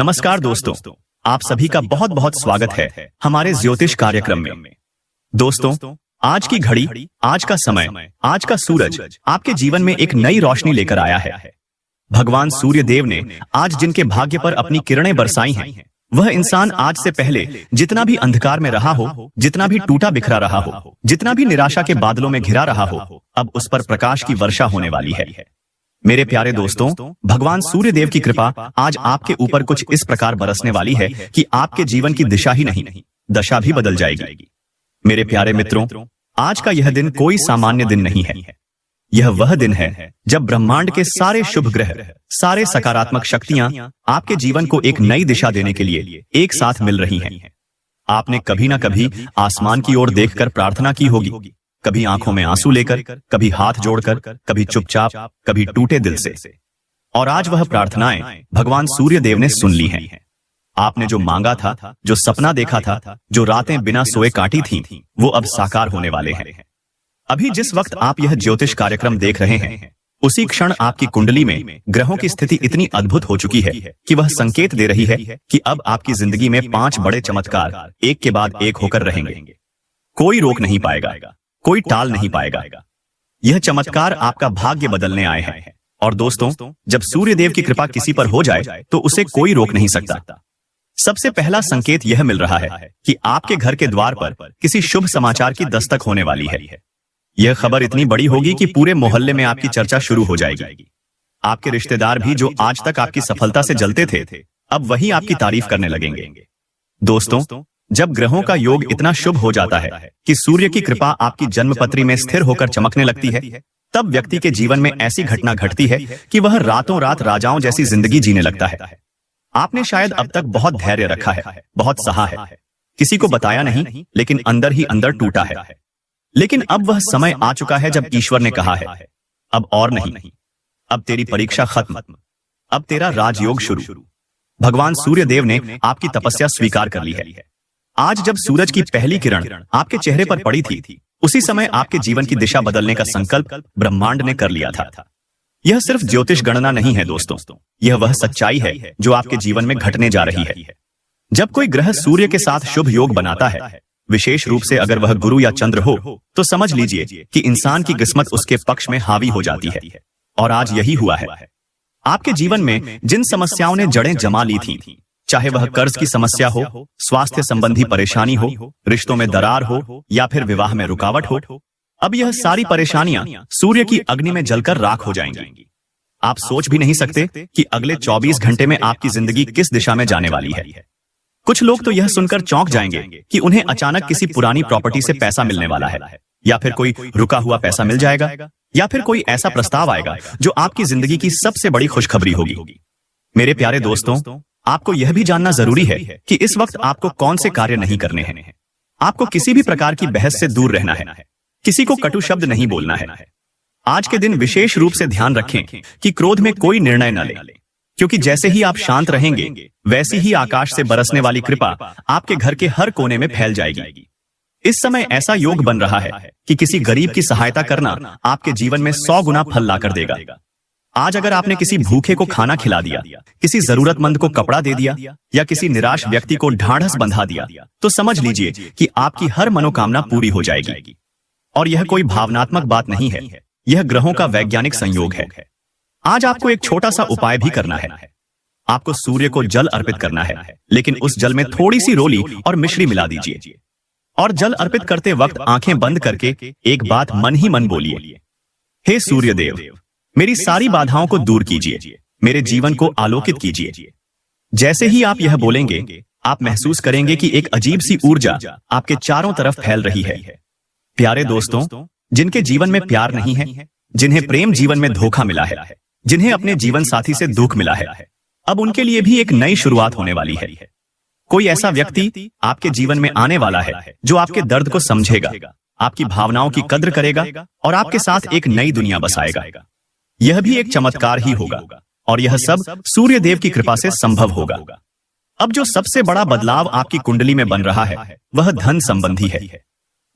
नमस्कार दोस्तों, आप सभी का बहुत बहुत स्वागत है हमारे ज्योतिष कार्यक्रम में। दोस्तों, आज की घड़ी, आज का समय, आज का सूरज आपके जीवन में एक नई रोशनी लेकर आया है। भगवान सूर्य देव ने आज जिनके भाग्य पर अपनी किरणें बरसाई हैं, वह इंसान आज से पहले जितना भी अंधकार में रहा हो, जितना भी टूटा बिखरा रहा हो, जितना भी निराशा के बादलों में घिरा रहा हो, अब उस पर प्रकाश की वर्षा होने वाली है। मेरे प्यारे दोस्तों, भगवान सूर्य देव की कृपा आज आपके ऊपर कुछ इस प्रकार बरसने वाली है कि आपके जीवन की दिशा ही नहीं, दशा भी बदल जाएगी। मेरे प्यारे मित्रों, आज का यह दिन कोई सामान्य दिन नहीं है। यह वह दिन है जब ब्रह्मांड के सारे शुभ ग्रह, सारे सकारात्मक शक्तियां आपके जीवन को एक नई दिशा देने के लिए एक साथ मिल रही हैं। आपने कभी ना कभी आसमान की ओर देखकर प्रार्थना की होगी, कभी आंखों में आंसू लेकर, कभी हाथ जोड़कर, कभी चुपचाप, कभी टूटे दिल से। और आज वह प्रार्थनाएं भगवान सूर्य देव ने सुन ली हैं। आपने जो मांगा था, जो सपना देखा था, जो रातें बिना सोए काटी थीं, वो अब साकार होने वाले हैं। अभी जिस वक्त आप यह ज्योतिष कार्यक्रम देख रहे हैं, उसी क्षण आपकी कुंडली में ग्रहों की स्थिति इतनी अद्भुत हो चुकी है कि वह संकेत दे रही है कि अब आपकी जिंदगी में 5 बड़े चमत्कार एक के बाद एक होकर रहेंगे। कोई रोक नहीं पाएगा, कोई टाल नहीं पाएगा। यह चमत्कार आपका भाग्य बदलने आए हैं। और दोस्तों, जब सूर्य देव की कृपा किसी पर हो जाए तो उसे कोई रोक नहीं सकता। सबसे पहला संकेत यह मिल रहा है कि आपके घर के द्वार पर किसी शुभ समाचार की दस्तक होने वाली है। यह खबर इतनी बड़ी होगी कि पूरे मोहल्ले में आपकी चर्चा शुरू हो जाएगी। आपके रिश्तेदार भी जो आज तक आपकी सफलता से जलते थे, अब वही आपकी तारीफ करने लगेंगे। दोस्तों, जब ग्रहों का योग इतना शुभ हो जाता है कि सूर्य की कृपा आपकी जन्मपत्री में स्थिर होकर चमकने लगती है, तब व्यक्ति के जीवन में ऐसी घटना घटती है कि वह रातों रात राजाओं जैसी जिंदगी जीने लगता है। आपने शायद अब तक बहुत धैर्य रखा है, बहुत सहा है, किसी को बताया नहीं, लेकिन अंदर ही अंदर टूटा है। लेकिन अब वह समय आ चुका है जब ईश्वर ने कहा है, अब और नहीं, अब तेरी परीक्षा खत्म, अब तेरा राजयोग शुरू। भगवान सूर्य देव ने आपकी तपस्या स्वीकार कर ली है। आज जब सूरज की पहली किरण आपके चेहरे पर पड़ी थी, उसी समय आपके जीवन की दिशा बदलने का संकल्प ब्रह्मांड ने कर लिया था। यह सिर्फ ज्योतिष गणना नहीं है दोस्तों, यह वह सच्चाई है जो आपके जीवन में घटने जा रही है। जब कोई ग्रह सूर्य के साथ शुभ योग बनाता है, विशेष रूप से अगर वह गुरु या चंद्र हो, तो समझ लीजिए कि इंसान की किस्मत उसके पक्ष में हावी हो जाती है। और आज यही हुआ है। आपके जीवन में जिन समस्याओं ने जड़ें जमा ली थी, चाहे वह कर्ज की समस्या हो, स्वास्थ्य संबंधी परेशानी हो, रिश्तों में दरार हो, या फिर विवाह में रुकावट हो, अब यह सारी परेशानियां सूर्य की अग्नि में जलकर राख हो जाएंगी। आप सोच भी नहीं सकते कि अगले 24 घंटे में आपकी जिंदगी किस दिशा में जाने वाली है। कुछ लोग तो यह सुनकर चौंक जाएंगे कि उन्हें अचानक किसी पुरानी प्रॉपर्टी से पैसा मिलने वाला है, या फिर कोई रुका हुआ पैसा मिल जाएगा, या फिर कोई ऐसा प्रस्ताव आएगा जो आपकी जिंदगी की सबसे बड़ी खुशखबरी होगी। मेरे प्यारे दोस्तों, आपको यह भी जानना जरूरी है कि इस वक्त आपको कौन से कार्य नहीं करने हैं। आपको किसी भी प्रकार की बहस से दूर रहना है, किसी को कटु शब्द नहीं बोलना है। आज के दिन विशेष रूप से ध्यान रखें कि क्रोध में कोई निर्णय न लें, क्योंकि जैसे ही आप शांत रहेंगे, वैसी ही आकाश से बरसने वाली कृपा आपके घर के हर कोने में फैल जाएगी। इस समय ऐसा योग बन रहा है कि किसी गरीब की सहायता करना आपके जीवन में 100 गुना फल लाकर देगा। आज अगर आपने किसी भूखे को खाना खिला दिया, किसी जरूरतमंद को कपड़ा दे दिया, या किसी निराश व्यक्ति को ढाढ़स बंधा दिया, तो समझ लीजिए कि आपकी हर मनोकामना पूरी हो जाएगी। और यह कोई भावनात्मक बात नहीं है, यह ग्रहों का वैज्ञानिक संयोग है। आज आपको एक छोटा सा उपाय भी करना है। आपको सूर्य को जल अर्पित करना है, लेकिन उस जल में थोड़ी सी रोली और मिश्री मिला दीजिए। और जल अर्पित करते वक्त आंखें बंद करके एक बात मन ही मन बोलिए, हे सूर्य देव, मेरी सारी बाधाओं को दूर कीजिए, मेरे जीवन को आलोकित कीजिए। जैसे ही आप यह बोलेंगे, आप महसूस करेंगे कि एक अजीब सी ऊर्जा आपके चारों तरफ फैल रही है। प्यारे दोस्तों, जिनके जीवन में प्यार नहीं है, जिन्हें प्रेम जीवन में धोखा मिला है, जिन्हें अपने जीवन साथी से दुख मिला है, अब उनके लिए भी एक नई शुरुआत होने वाली है। कोई ऐसा व्यक्ति आपके जीवन में आने वाला है जो आपके दर्द को समझेगा, आपकी भावनाओं की कद्र करेगा और आपके साथ एक नई दुनिया बसाएगा। यह भी एक चमत्कार ही होगा, और यह सब सूर्य देव की कृपा से संभव होगा। अब जो सबसे बड़ा बदलाव आपकी कुंडली में बन रहा है, वह धन संबंधी है।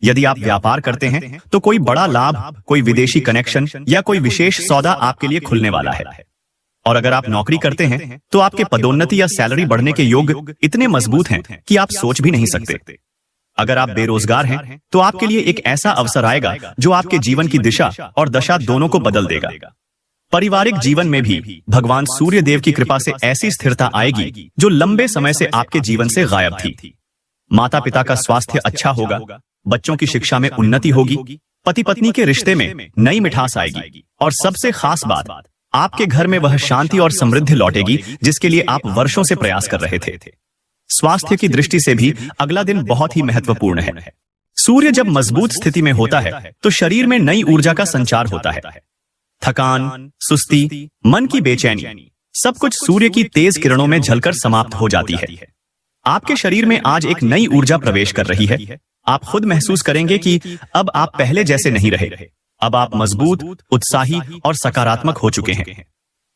यदि आप व्यापार करते हैं तो कोई बड़ा लाभ, कोई विदेशी कनेक्शन या कोई विशेष सौदा आपके लिए खुलने वाला है। और अगर आप नौकरी करते हैं तो आपके पदोन्नति या सैलरी बढ़ने के योग इतने मजबूत हैं कि आप सोच भी नहीं सकते। अगर आप बेरोजगार हैं तो आपके लिए एक ऐसा अवसर आएगा जो आपके जीवन की दिशा और दशा दोनों को बदल देगा। पारिवारिक जीवन में भी भगवान सूर्य देव की कृपा से ऐसी स्थिरता आएगी जो लंबे समय से आपके जीवन से गायब थी। माता पिता का स्वास्थ्य अच्छा होगा, बच्चों की शिक्षा में उन्नति होगी, पति पत्नी के रिश्ते में नई मिठास आएगी और सबसे खास बात, आपके घर में वह शांति और समृद्धि लौटेगी जिसके लिए आप वर्षों से प्रयास कर रहे थे। स्वास्थ्य की दृष्टि से भी अगला दिन बहुत ही महत्वपूर्ण है। सूर्य जब मजबूत स्थिति में होता है तो शरीर में नई ऊर्जा का संचार होता है। थकान, सुस्ती, मन की बेचैनी, सब कुछ सूर्य की तेज किरणों में झलकर समाप्त हो जाती है। आपके शरीर में आज एक नई ऊर्जा प्रवेश कर रही है। आप खुद महसूस करेंगे कि अब आप पहले जैसे नहीं रहे। अब आप मजबूत, उत्साही और सकारात्मक हो चुके हैं।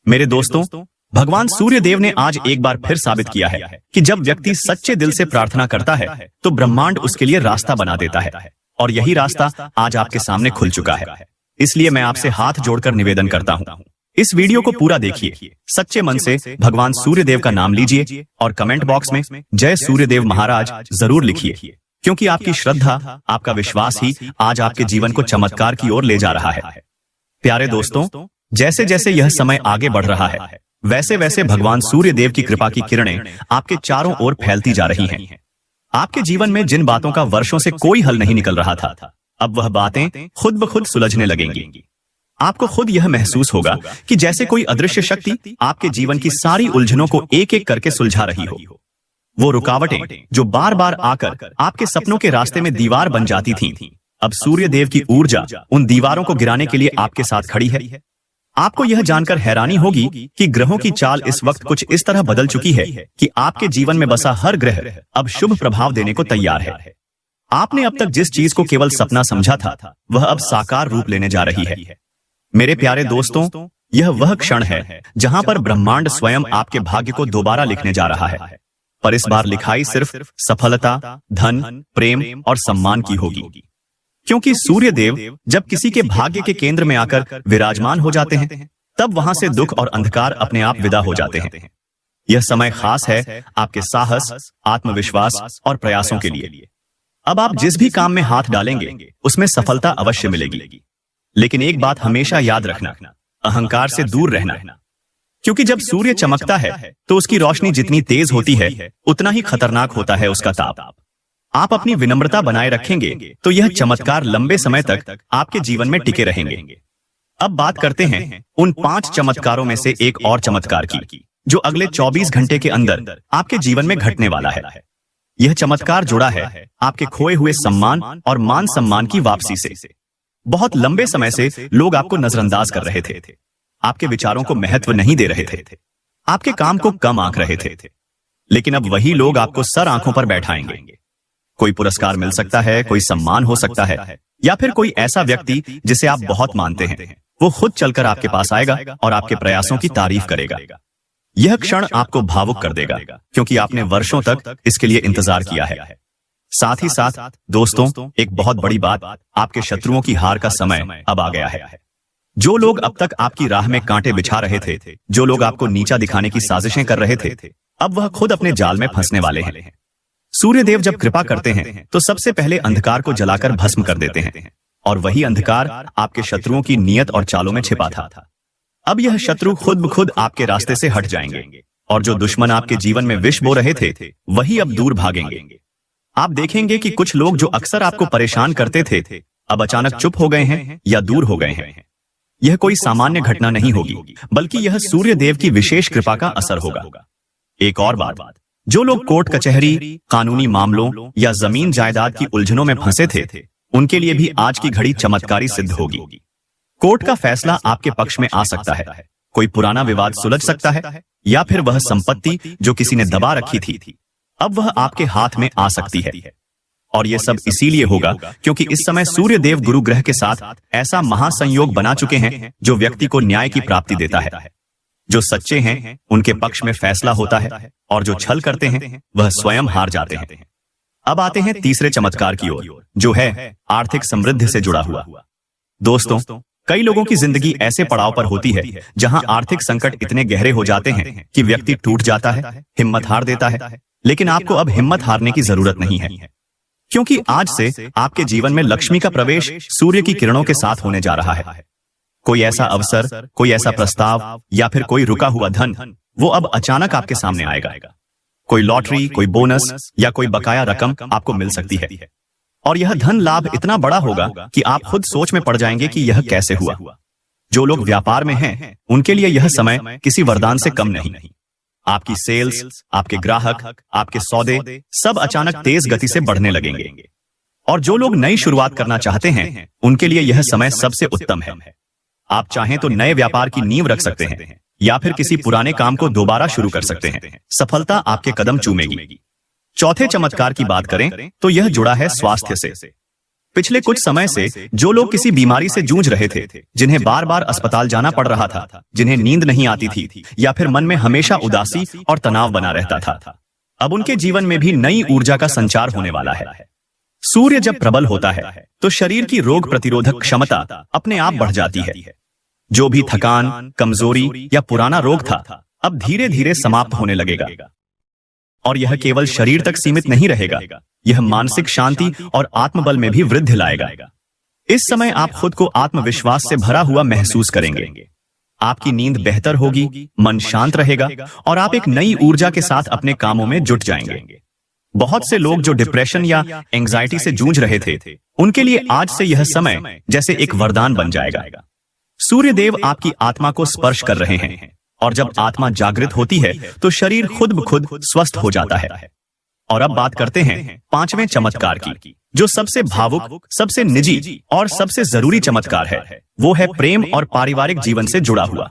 मेरे दोस्तों, भगवान सूर्य देव ने आज एक बार फिर साबित किया है कि जब व्यक्ति सच्चे दिल से प्रार्थना करता है तो ब्रह्मांड उसके लिए रास्ता बना देता है। और यही रास्ता आज आपके सामने खुल चुका है। इसलिए मैं आपसे हाथ जोड़कर निवेदन करता हूं, इस वीडियो को पूरा देखिए, सच्चे मन से भगवान सूर्य देव का नाम लीजिए और कमेंट बॉक्स में जय सूर्यदेव महाराज जरूर लिखिए, क्योंकि आपकी श्रद्धा, आपका विश्वास ही आज आपके जीवन को चमत्कार की ओर ले जा रहा है। प्यारे दोस्तों, जैसे जैसे यह समय आगे बढ़ रहा है वैसे वैसे भगवान सूर्य देव की कृपा की किरणें आपके चारों ओर फैलती जा रही हैं। आपके जीवन में जिन बातों का वर्षों से कोई हल नहीं निकल रहा था, अब वह बातें खुद ब खुद सुलझने लगेंगी। आपको खुद यह महसूस होगा कि जैसे कोई अदृश्य शक्ति आपके जीवन की सारी उलझनों को एक एक करके सुलझा रही हो। वो रुकावटें जो बार बार आकर आपके सपनों के रास्ते में दीवार बन जाती थीं, अब सूर्य देव की ऊर्जा उन दीवारों को गिराने के लिए आपके साथ खड़ी है। आपको यह जानकर हैरानी होगी कि ग्रहों की चाल इस वक्त कुछ इस तरह बदल चुकी है कि आपके जीवन में बसा हर ग्रह अब शुभ प्रभाव देने को तैयार है। आपने अब तक जिस चीज को केवल सपना समझा था वह अब साकार रूप लेने जा रही है। मेरे प्यारे दोस्तों, यह वह क्षण है जहां पर ब्रह्मांड स्वयं आपके भाग्य को दोबारा लिखने जा रहा है। पर इस बार लिखाई सिर्फ सफलता, धन, प्रेम और सम्मान की होगी, क्योंकि सूर्य देव जब किसी के भाग्य के केंद्र में आकर विराजमान हो जाते हैं तब वहां से दुख और अंधकार अपने आप विदा हो जाते हैं। यह समय खास है आपके साहस, आत्मविश्वास और प्रयासों के लिए। अब आप जिस भी काम में हाथ डालेंगे उसमें सफलता अवश्य मिलेगी। लेकिन एक बात हमेशा याद रखना, अहंकार से दूर रहना, क्योंकि जब सूर्य चमकता है तो उसकी रोशनी जितनी तेज होती है उतना ही खतरनाक होता है उसका ताप। आप अपनी विनम्रता बनाए रखेंगे तो यह चमत्कार लंबे समय तक आपके जीवन में टिके रहेंगे। अब बात करते हैं उन 5 चमत्कारों में से एक और चमत्कार की, जो अगले 24 घंटे के अंदर आपके जीवन में घटने वाला है। यह चमत्कार जुड़ा है आपके खोए हुए सम्मान और मान सम्मान की वापसी से। बहुत लंबे समय से लोग आपको नजरअंदाज कर रहे थे, आपके विचारों को महत्व नहीं दे रहे थे, आपके काम को कम आंक रहे थे। लेकिन अब वही लोग आपको सर आंखों पर बैठाएंगे। कोई पुरस्कार मिल सकता है, कोई सम्मान हो सकता है, या फिर कोई ऐसा व्यक्ति जिसे आप बहुत मानते हैं वो खुद चलकर आपके पास आएगा और आपके प्रयासों की तारीफ करेगा। यह क्षण आपको भावुक कर देगा, क्योंकि आपने वर्षों तक इसके लिए इंतजार किया है। साथ ही साथ दोस्तों, एक बहुत बड़ी बात, आपके शत्रुओं की हार का समय अब आ गया है। जो लोग अब तक आपकी राह में कांटे बिछा रहे थे, जो लोग आपको नीचा दिखाने की साजिशें कर रहे थे, अब वह खुद अपने जाल में फंसने वाले हैं। सूर्य देव जब कृपा करते हैं तो सबसे पहले अंधकार को जलाकर भस्म कर देते हैं, और वही अंधकार आपके शत्रुओं की नीयत और चालों में छिपा था। अब यह शत्रु खुद ब खुद आपके रास्ते से हट जाएंगे, और जो दुश्मन आपके जीवन में विष बो रहे थे वही अब दूर भागेंगे। आप देखेंगे कि कुछ लोग जो अक्सर आपको परेशान करते थे अब अचानक चुप हो गए हैं या दूर हो गए हैं। यह कोई सामान्य घटना नहीं होगी, बल्कि यह सूर्य देव की विशेष कृपा का असर होगा। एक और बात, जो लोग कोर्ट कचहरी, कानूनी मामलों या जमीन जायदाद की उलझनों में फंसे थे उनके लिए भी आज की घड़ी चमत्कारी सिद्ध होगी। कोर्ट का फैसला आपके पक्ष में आ सकता है, कोई पुराना विवाद सुलझ सकता है, या फिर वह संपत्ति जो किसी ने दबा रखी थी अब वह आपके हाथ में आ सकती है। और यह सब इसीलिए होगा क्योंकि इस समय सूर्य देव गुरु ग्रह के साथ ऐसा महासंयोग बना चुके हैं जो व्यक्ति को न्याय की प्राप्ति देता है। जो सच्चे हैं उनके पक्ष में फैसला होता है, और जो छल करते हैं वह स्वयं हार जाते हैं। अब आते हैं तीसरे चमत्कार की ओर, जो है आर्थिक समृद्धि से जुड़ा हुआ। दोस्तों, कई लोगों की जिंदगी ऐसे पड़ाव पर होती है जहां आर्थिक संकट इतने गहरे हो जाते हैं कि व्यक्ति टूट जाता है, हिम्मत हार देता है। लेकिन आपको अब हिम्मत हारने की जरूरत नहीं है, क्योंकि आज से आपके जीवन में लक्ष्मी का प्रवेश सूर्य की किरणों के साथ होने जा रहा है। कोई ऐसा अवसर, कोई ऐसा प्रस्ताव या फिर कोई रुका हुआ धन, वो अब अचानक आपके सामने आएगा। कोई लॉटरी, कोई बोनस या कोई बकाया रकम आपको मिल सकती है, और यह धन लाभ इतना बड़ा होगा कि आप खुद सोच में पड़ जाएंगे कि यह कैसे हुआ। जो लोग व्यापार में हैं, उनके लिए यह समय किसी वरदान से कम नहीं। आपकी सेल्स, आपके ग्राहक, आपके सौदे सब अचानक तेज गति से बढ़ने लगेंगे। और जो लोग नई शुरुआत करना चाहते हैं, उनके लिए यह समय सबसे उत्तम है। आप चाहें तो नए व्यापार की नींव रख सकते हैं या फिर किसी पुराने काम को दोबारा शुरू कर सकते हैं। सफलता आपके कदम चूमेगी। चौथे चमत्कार की बात करें तो यह जुड़ा है स्वास्थ्य से। पिछले कुछ समय से जो लोग किसी बीमारी से जूझ रहे थे, जिन्हें बार बार अस्पताल जाना पड़ रहा था, जिन्हें नींद नहीं आती थी या फिर मन में हमेशा उदासी और तनाव बना रहता था, अब उनके जीवन में भी नई ऊर्जा का संचार होने वाला है। सूर्य जब प्रबल होता है तो शरीर की रोग प्रतिरोधक क्षमता अपने आप बढ़ जाती है। जो भी थकान, कमजोरी या पुराना रोग था, अब धीरे धीरे समाप्त होने लगेगा। और यह केवल शरीर तक सीमित नहीं रहेगा, यह मानसिक शांति और आत्मबल में भी वृद्धि लाएगा। इस समय आप खुद को आत्मविश्वास से भरा हुआ महसूस करेंगे। आपकी नींद बेहतर होगी, मन शांत रहेगा और आप एक नई ऊर्जा के साथ अपने कामों में जुट जाएंगे। बहुत से लोग जो डिप्रेशन या एंजाइटी से जूझ रहे थे, उनके लिए आज से यह समय जैसे एक वरदान बन जाएगा। सूर्य देव आपकी आत्मा को स्पर्श कर रहे हैं, और जब आत्मा जागृत होती है तो शरीर खुद ब खुद स्वस्थ हो जाता है। और अब बात करते हैं पांचवें चमत्कार की, जो सबसे भावुक, सबसे निजी और सबसे जरूरी चमत्कार है। वो है प्रेम और पारिवारिक जीवन से जुड़ा हुआ।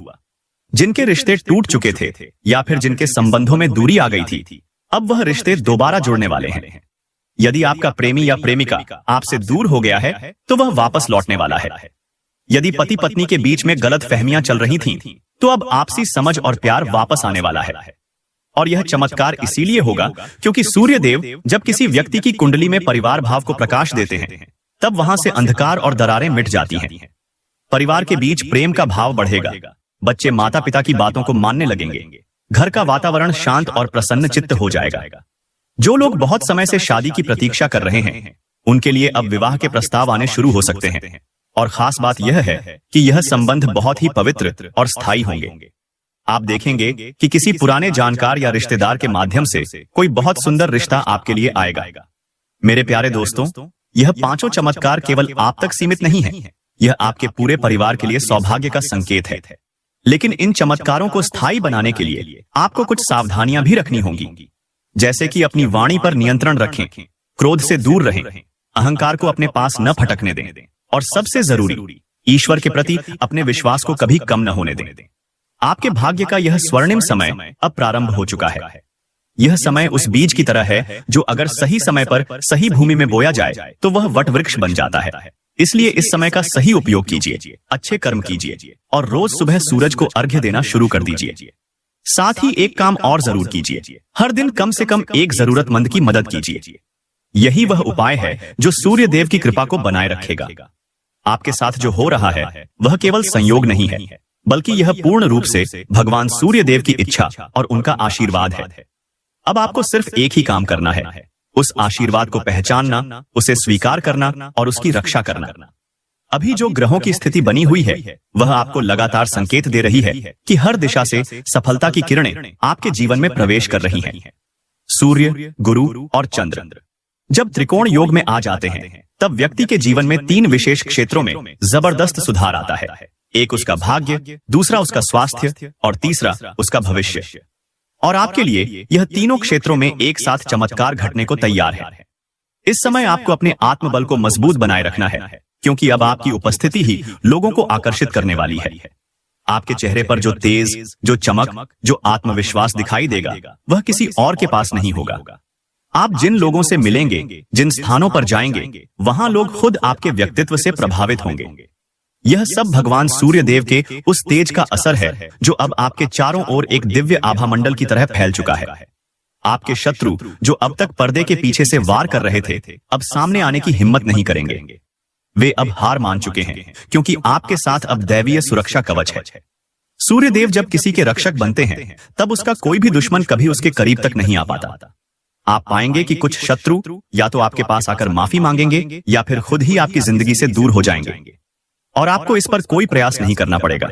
जिनके रिश्ते टूट चुके थे या फिर जिनके संबंधों में दूरी आ गई थी, अब वह रिश्ते दोबारा जुड़ने वाले हैं। यदि आपका प्रेमी या प्रेमिका आपसे दूर हो गया है तो वह वापस लौटने वाला है। यदि पति पत्नी के बीच में गलत फहमियां चल रही थीं, तो अब आपसी समझ और प्यार वापस आने वाला है। और यह चमत्कार इसीलिए होगा क्योंकि सूर्य देव जब किसी व्यक्ति की कुंडली में परिवार भाव को प्रकाश देते हैं, तब वहां से अंधकार और दरारें मिट जाती हैं। परिवार के बीच प्रेम का भाव बढ़ेगा, बच्चे माता पिता की बातों को मानने लगेंगे, घर का वातावरण शांत और प्रसन्न चित्त हो जाएगा। जो लोग बहुत समय से शादी की प्रतीक्षा कर रहे हैं, उनके लिए अब विवाह के प्रस्ताव आने शुरू हो सकते हैं। और खास बात यह है कि यह संबंध बहुत ही पवित्र और स्थायी होंगे। आप देखेंगे कि किसी पुराने जानकार या रिश्तेदार के माध्यम से कोई बहुत सुंदर रिश्ता आपके लिए आएगा। मेरे प्यारे दोस्तों, यह पांचों चमत्कार केवल आप तक सीमित नहीं है, यह आपके पूरे परिवार के लिए सौभाग्य का संकेत है। लेकिन इन चमत्कारों को स्थायी बनाने के लिए आपको कुछ सावधानियां भी रखनी होंगी, जैसे कि अपनी वाणी पर नियंत्रण रखें, क्रोध से दूर रहें, अहंकार को अपने पास न फटकने दें, और सबसे जरूरी, ईश्वर के प्रति अपने विश्वास को कभी कम न होने दें। आपके भाग्य का यह स्वर्णिम समय अब प्रारंभ हो चुका है। यह समय उस बीज की तरह है जो अगर सही समय पर सही भूमि में बोया जाए तो वह वट वृक्ष बन जाता है। इसलिए इस समय का सही उपयोग कीजिए, अच्छे कर्म कीजिए और रोज सुबह सूरज को अर्घ्य देना शुरू कर दीजिए। साथ ही एक काम और जरूर कीजिए, हर दिन कम से कम एक जरूरतमंद की मदद कीजिए। यही वह उपाय है जो सूर्य देव की कृपा को बनाए रखेगा। आपके साथ जो हो रहा है वह केवल संयोग नहीं है, बल्कि यह पूर्ण रूप से भगवान सूर्य देव की इच्छा और उनका आशीर्वाद है। अब आपको सिर्फ एक ही काम करना है, उस आशीर्वाद को पहचानना, उसे स्वीकार करना और उसकी रक्षा करना। अभी जो ग्रहों की स्थिति बनी हुई है वह आपको लगातार संकेत दे रही है कि हर दिशा से सफलता की किरणें आपके जीवन में प्रवेश कर रही हैं। सूर्य, गुरु और चंद्र जब त्रिकोण योग में आ जाते हैं, तब व्यक्ति के जीवन में 3 विशेष क्षेत्रों में जबरदस्त सुधार आता है। एक उसका भाग्य, दूसरा उसका स्वास्थ्य और तीसरा उसका भविष्य। और आपके लिए यह तीनों क्षेत्रों में एक साथ चमत्कार घटने को तैयार है। इस समय आपको अपने आत्मबल को मजबूत बनाए रखना है, क्योंकि अब आपकी उपस्थिति ही लोगों को आकर्षित करने वाली है। आपके चेहरे पर जो तेज, जो चमक, जो आत्मविश्वास दिखाई देगा, वह किसी और के पास नहीं होगा। आप जिन लोगों से मिलेंगे, जिन स्थानों पर जाएंगे, वहां लोग खुद आपके व्यक्तित्व से प्रभावित होंगे। यह सब भगवान सूर्य देव के उस तेज का असर है जो अब आपके चारों ओर एक दिव्य आभा मंडल की तरह फैल चुका है। आपके शत्रु जो अब तक पर्दे के पीछे से वार कर रहे थे, अब सामने आने की हिम्मत नहीं करेंगे। वे अब हार मान चुके हैं, क्योंकि आपके साथ अब दैवीय सुरक्षा कवच है। सूर्य देव जब किसी के रक्षक बनते हैं, तब उसका कोई भी दुश्मन कभी उसके करीब तक नहीं आ पाता। आप पाएंगे कि कुछ शत्रु या तो आपके पास आकर माफी मांगेंगे या फिर खुद ही आपकी जिंदगी से दूर हो जाएंगे, और आपको इस पर कोई प्रयास नहीं करना पड़ेगा।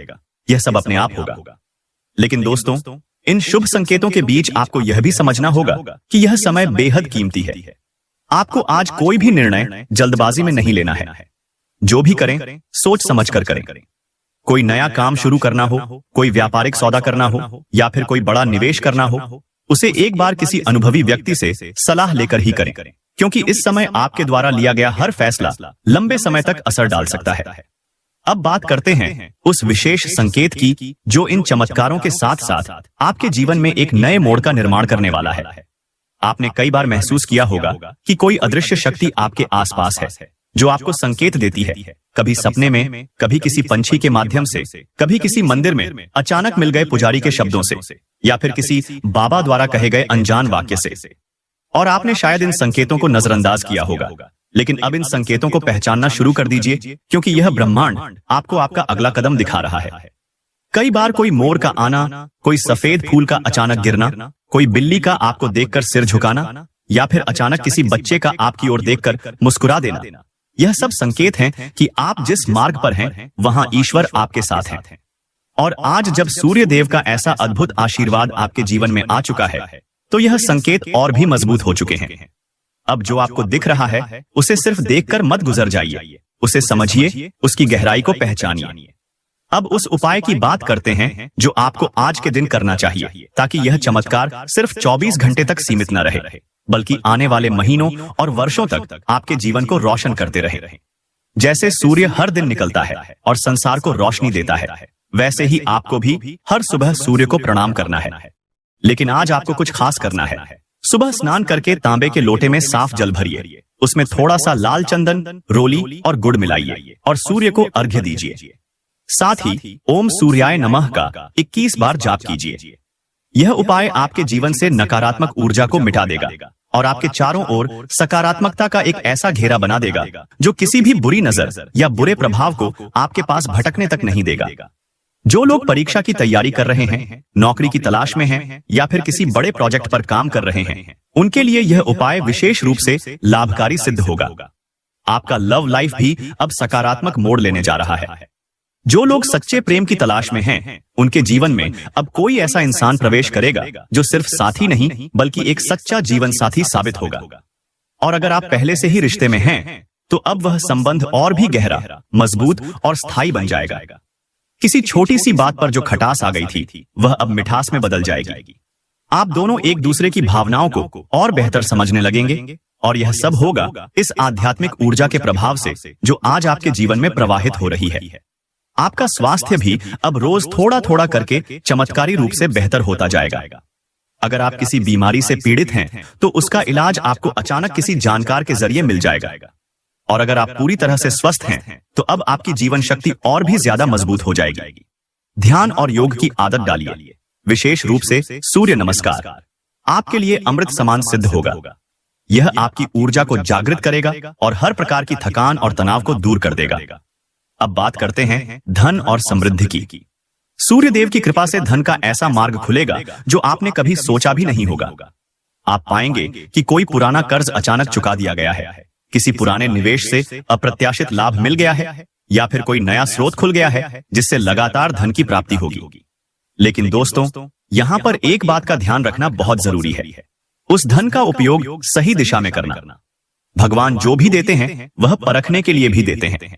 यह सब अपने आप होगा। लेकिन दोस्तों, इन शुभ संकेतों के बीच आपको यह भी समझना होगा कि यह समय बेहद कीमती है। आपको आज कोई भी निर्णय जल्दबाजी में नहीं लेना है। जो भी करें, सोच समझ कर करें। कोई नया काम शुरू करना हो, कोई व्यापारिक सौदा करना हो या फिर कोई बड़ा निवेश करना हो, उसे एक बार किसी अनुभवी व्यक्ति से सलाह लेकर ही करें, क्योंकि इस समय आपके द्वारा लिया गया हर फैसला लंबे समय तक असर डाल सकता है। अब बात करते हैं उस विशेष संकेत की, जो इन चमत्कारों के साथ साथ आपके जीवन में एक नए मोड़ का निर्माण करने वाला है। आपने कई बार महसूस किया होगा कि कोई अदृश्य शक्ति आपके आसपास है, जो आपको संकेत देती है, कभी सपने में, कभी किसी पंछी के माध्यम से, कभी किसी मंदिर में अचानक मिल गए पुजारी के शब्दों से, या फिर किसी बाबा द्वारा कहे गए अनजान वाक्य से। और आपने शायद इन संकेतों को नजरअंदाज किया होगा, लेकिन अब इन संकेतों को पहचानना शुरू कर दीजिए, क्योंकि यह ब्रह्मांड आपको आपका अगला कदम दिखा रहा है। कई बार कोई मोर का आना, कोई सफेद फूल का अचानक गिरना, कोई बिल्ली का आपको देखकर सिर झुकाना, या फिर अचानक किसी बच्चे का आपकी ओर देखकर मुस्कुरा देना, यह सब संकेत हैं कि आप जिस मार्ग पर हैं, वहां ईश्वर आपके साथ है। और आज जब सूर्य देव का ऐसा अद्भुत आशीर्वाद आपके जीवन में आ चुका है, तो यह संकेत और भी मजबूत हो चुके हैं। अब जो आपको दिख रहा है, उसे सिर्फ देखकर मत गुजर जाइए, उसे समझिए, उसकी गहराई को पहचानिए। अब उस उपाय की बात करते हैं जो आपको आज के दिन करना चाहिए, ताकि यह चमत्कार सिर्फ 24 घंटे तक सीमित न रहे, बल्कि आने वाले महीनों और वर्षों तक आपके जीवन को रोशन करते रहे। जैसे सूर्य हर दिन निकलता है और संसार को रोशनी देता है, वैसे ही आपको भी हर सुबह सूर्य को प्रणाम करना है। लेकिन आज आपको कुछ खास करना है। सुबह स्नान करके तांबे के लोटे में साफ जल भरिए, उसमें थोड़ा सा लाल चंदन, रोली और गुड़ मिलाइए और सूर्य को अर्घ्य दीजिए। साथ ही ओम सूर्याय नमः का 21 बार जाप कीजिए। यह उपाय आपके जीवन से नकारात्मक ऊर्जा को मिटा देगा और आपके चारों ओर सकारात्मकता का एक ऐसा घेरा बना देगा जो किसी भी बुरी नजर या बुरे प्रभाव को आपके पास भटकने तक नहीं देगा। जो लोग परीक्षा की तैयारी कर रहे हैं, नौकरी की तलाश में हैं या फिर किसी बड़े प्रोजेक्ट पर काम कर रहे हैं, उनके लिए यह उपाय विशेष रूप से लाभकारी सिद्ध होगा। आपका लव लाइफ भी अब सकारात्मक मोड़ लेने जा रहा है। जो लोग सच्चे प्रेम की तलाश में हैं, उनके जीवन में अब कोई ऐसा इंसान प्रवेश करेगा जो सिर्फ साथी नहीं, बल्कि एक सच्चा जीवन साथी साबित होगा। और अगर आप पहले से ही रिश्ते में हैं, तो अब वह संबंध और भी गहरा, मजबूत और स्थायी बन जाएगा। किसी छोटी सी बात पर जो खटास आ गई थी, वह अब मिठास में बदल जाएगी। आप दोनों एक दूसरे की भावनाओं को और बेहतर समझने लगेंगे, और यह सब होगा इस आध्यात्मिक ऊर्जा के प्रभाव से जो आज आपके जीवन में प्रवाहित हो रही है। आपका स्वास्थ्य भी अब रोज थोड़ा थोड़ा करके चमत्कारी रूप से बेहतर होता जाएगा। अगर आप किसी बीमारी से पीड़ित हैं, तो उसका इलाज आपको अचानक किसी जानकार के जरिए मिल जाएगा। और अगर आप पूरी तरह से स्वस्थ हैं, तो अब आपकी जीवन शक्ति और भी ज्यादा मजबूत हो जाएगी। ध्यान और योग की आदत डालिए, विशेष रूप से सूर्य नमस्कार आपके लिए अमृत समान सिद्ध होगा। यह आपकी ऊर्जा को जागृत करेगा और हर प्रकार की थकान और तनाव को दूर कर देगा। अब बात करते हैं धन और समृद्धि की। सूर्य देव की कृपा से धन का ऐसा मार्ग खुलेगा जो आपने कभी सोचा भी नहीं होगा। आप पाएंगे कि कोई पुराना कर्ज अचानक चुका दिया गया है, किसी पुराने निवेश से अप्रत्याशित लाभ मिल गया है, या फिर कोई नया स्रोत खुल गया है जिससे लगातार धन की प्राप्ति होगी। लेकिन दोस्तों, यहाँ पर एक बात का ध्यान रखना बहुत जरूरी है, उस धन का उपयोग सही दिशा में करना। भगवान जो भी देते हैं, वह परखने के लिए भी देते हैं।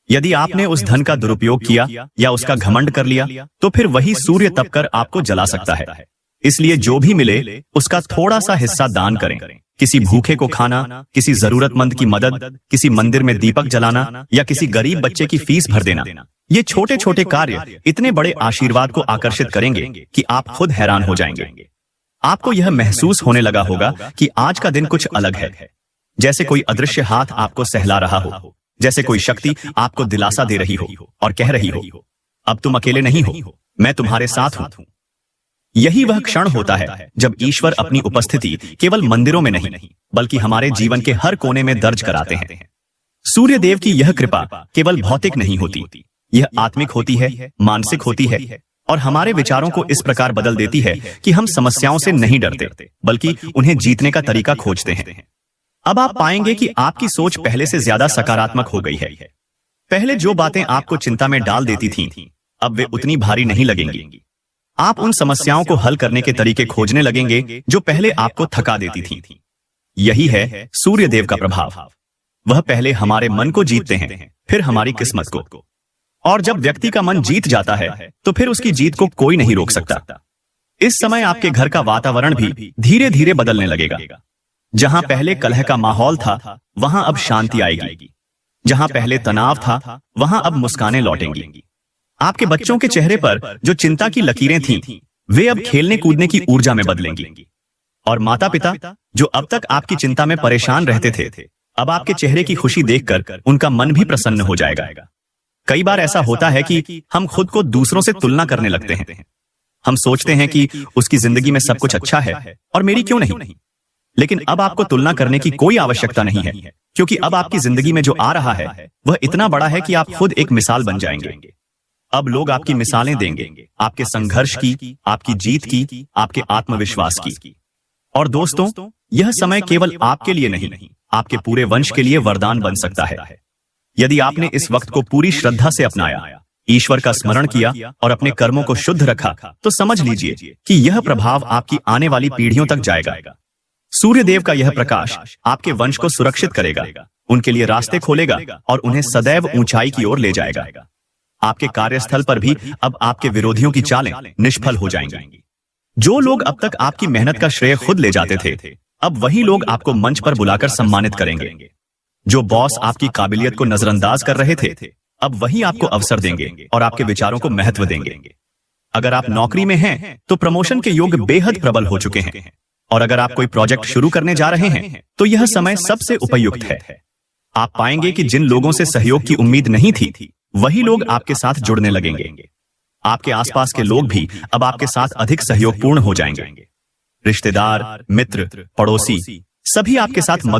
यदि आपने उस धन का दुरुपयोग किया या उसका घमंड कर लिया, तो फिर वही सूर्य तपकर आपको जला सकता है। इसलिए जो भी मिले, उसका थोड़ा सा हिस्सा दान करें। किसी भूखे को खाना, किसी जरूरतमंद की मदद, किसी मंदिर में दीपक जलाना या किसी गरीब बच्चे की फीस भर देना। ये छोटे छोटे कार्य इतने बड़े आशीर्वाद को आकर्षित करेंगे कि आप खुद हैरान हो जाएंगे। आपको यह महसूस होने लगा होगा कि आज का दिन कुछ अलग है, जैसे कोई अदृश्य हाथ आपको सहला रहा हो, जैसे कोई शक्ति आपको दिलासा दे रही हो और कह रही हो, अब तुम अकेले नहीं हो, मैं तुम्हारे साथ हूं। यही वह क्षण होता है जब ईश्वर अपनी उपस्थिति केवल मंदिरों में नहीं, बल्कि हमारे जीवन के हर कोने में दर्ज कराते हैं। सूर्य देव की यह कृपा केवल भौतिक नहीं होती, यह आत्मिक होती है, मानसिक होती है और हमारे विचारों को इस प्रकार बदल देती है कि हम समस्याओं से नहीं डरते बल्कि उन्हें जीतने का तरीका खोजते हैं। अब आप पाएंगे कि आपकी सोच पहले से ज्यादा सकारात्मक हो गई है। पहले जो बातें आपको चिंता में डाल देती थीं, अब वे उतनी भारी नहीं लगेंगी। आप उन समस्याओं को हल करने के तरीके खोजने लगेंगे जो पहले आपको थका देती थीं। यही है सूर्य देव का प्रभाव। वह पहले हमारे मन को जीतते हैं, फिर हमारी किस्मत को। और जब व्यक्ति का मन जीत जाता है तो फिर उसकी जीत को कोई नहीं रोक सकता। इस समय आपके घर का वातावरण भी धीरे धीरे बदलने लगेगा। जहां पहले कलह का माहौल था, वहां अब शांति आएगी। जहां पहले तनाव था, वहां अब मुस्कानें लौटेंगी। आपके बच्चों के चेहरे पर जो चिंता की लकीरें थीं, वे अब खेलने कूदने की ऊर्जा में बदलेंगी। और माता पिता जो अब तक आपकी चिंता में परेशान रहते थे, अब आपके चेहरे की खुशी देखकर उनका मन भी प्रसन्न हो जाएगा। कई बार ऐसा होता है कि हम खुद को दूसरों से तुलना करने लगते हैं। हम सोचते हैं कि उसकी जिंदगी में सब कुछ अच्छा है और मेरी क्यों नहीं। लेकिन अब आपको तुलना करने की कोई आवश्यकता नहीं है, क्योंकि अब आपकी जिंदगी में जो आ रहा है वह इतना बड़ा है कि आप खुद एक मिसाल बन जाएंगे। अब लोग आपकी मिसालें देंगे, आपके संघर्ष की, आपकी जीत की, आपके आत्मविश्वास की। और दोस्तों, यह समय केवल आपके लिए नहीं, आपके पूरे वंश के लिए वरदान बन सकता है। यदि आपने इस वक्त को पूरी श्रद्धा से अपनाया, ईश्वर का स्मरण किया और अपने कर्मों को शुद्ध रखा, तो समझ लीजिए कि यह प्रभाव आपकी आने वाली पीढ़ियों तक जाएगा। सूर्य देव का यह प्रकाश आपके वंश को सुरक्षित करेगा, उनके लिए रास्ते खोलेगा और उन्हें सदैव ऊंचाई की ओर ले जाएगा। आपके कार्यस्थल पर भी अब आपके विरोधियों की चालें निष्फल हो जाएंगी। जो लोग अब तक आपकी मेहनत का श्रेय खुद ले जाते थे, अब वही लोग आपको मंच पर बुलाकर सम्मानित करेंगे। जो बॉस आपकी काबिलियत को नजरअंदाज कर रहे थे, अब वही आपको अवसर देंगे और आपके विचारों को महत्व देंगे। अगर आप नौकरी में हैं, तो प्रमोशन के योग बेहद प्रबल हो चुके हैं। और अगर आप कोई प्रोजेक्ट शुरू करने जा रहे हैं, तो यह समय सबसे उपयुक्त है। आप पाएंगे कि जिन लोगों से सहयोग की उम्मीद नहीं थी, वही लोग आपके साथ जुड़ने लगेंगे। आपके आसपास के लोग भी अब आपके साथ अधिक सहयोगपूर्ण हो जाएंगे। रिश्तेदार, मित्र, पड़ोसी सभी आपके साथ मधुर